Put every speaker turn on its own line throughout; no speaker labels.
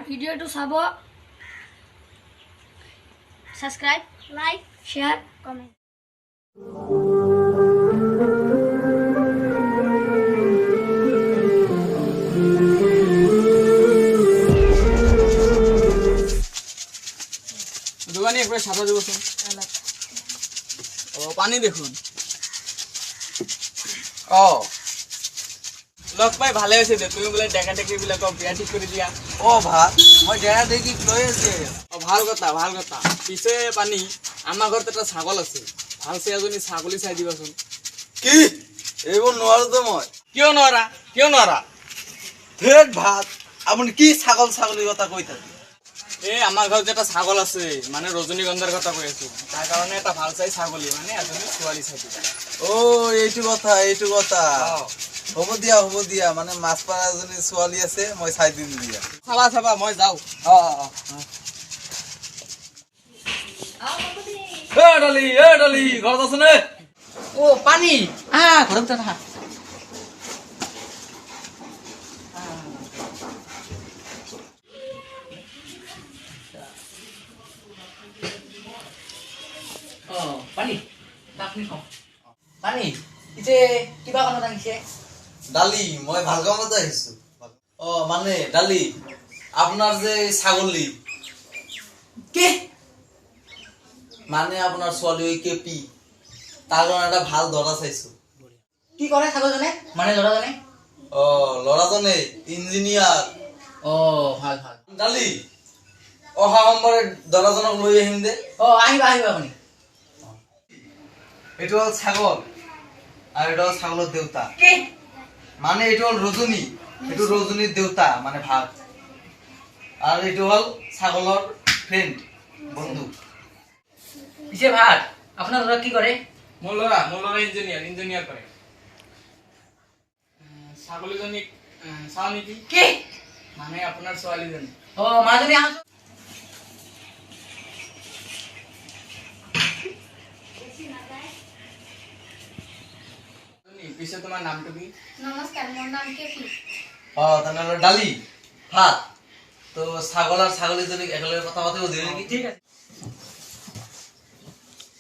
ভিডিওটো চাব subscribe like share comment
দোকানি একবার সাদা দেবছুন ও পানি দেখুন ও লগ পাই ভালে আছে দে তুমি বলে ডেকা ডেকি বিলাক বিয়া ঠিক করে দিয়া
ও ভাত মই ডেকা দেখি লৈ আছে
ও ভাল কথা পিছে পানি আমাৰ ঘৰত এটা ছাগল আছে ভাল সে এজনী ছাগলী চাই দিবাচোন
কি এইবোৰ নোৱাৰো তো মই
কিয় নোৱাৰা
ধেত ভাত আপুনি কি ছাগলীৰ কথা কৈ থাকে
এই আমাৰ ঘৰত যে এটা ছাগল আছে মানে ৰজনীগন্ধাৰ কথা কৈ আছো তাৰ কাৰণে এটা ভাল চাই ছাগলী মানে এজনী ছোৱালী চাই দিবা
ও এইটো কথা হ'ব দিয়া মানে মাছপাৰা এজনী ছোৱালী আছে মই চাই দিম দিয়া
চাবা মই যাওঁ
ডালি ঘৰত আছে নে
ও পানী ঘৰত যা
পানী আপুনি খাওঁ পানী পিছে কিবা কামত আহিছে
ডালি মই ভাল কামতে আহিছো মানে ডালি আপোনাৰ যে ছাগলী
কি
মানে আপোনাৰ ছোৱালী কেপি তাৰ কাৰণে এটা ভাল দৰা চাইছো
কি কৰে ছাগলজনে মানে ল'ৰাজনে
ল'ৰাজনে ইঞ্জিনিয়াৰ
ভাল
ডালি অহা সোমবাৰে দৰাজনক লৈ আহিম দে
আহিব আপুনি
এইটো হ'ল ছাগল আৰু এইটো হ'ল ছাগলৰ দেউতা
কি
মানে এইটো হ'ল ৰজনী এইটো ৰজনীৰ দেউতা মানে ভাত আৰু এইটো হ'ল ছাগলৰ ফ্ৰেণ্ড বন্ধু
পিছে ভাত আপোনাৰ ল'ৰা কি কৰে
মোৰ ল'ৰা ইঞ্জিনিয়াৰ কৰে ছাগলীজনীক চাওঁ নেকি
কি
মানে আপোনাৰ ছোৱালীজনী
মাজনী আহক
পিছে তোমাৰ নামটো কি
নমস্কাৰ মোৰ নাম কেপি
তেনেহ'লে ডালি ভাত তো ছাগল আৰু ছাগলীজনীক একেলগে কথা পাতিব দিওঁ নেকি
ঠিক আছে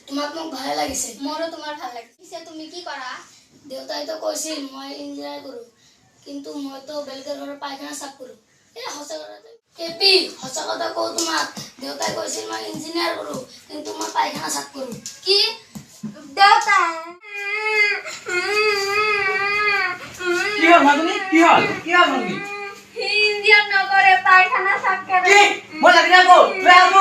তোমাক মোক ভালে লাগিছে মোৰো তোমাৰ ভাল লাগিছে পিছে তুমি কি কৰা দেউতাই তো কৈছিল মই ইঞ্জিনিয়াৰ কৰো কিন্তু মই তো বেলেগৰ ঘৰৰ পায়খানা সাফ কৰো এই সঁচা কথা কেপি সঁচা কথা কওঁ তোমাক দেউতাই কৈছিল মই ইঞ্জিনিয়াৰ কৰো কিন্তু মই পায়খানা সাফ কৰো কি দেউতা
কি হ'ল মাজনী কি হ'ল মাজনী
ইঞ্জিনিয়াৰ নকৰে পায়খানা সাফ কৰে
কি মই লাগি যাব লৈ আহো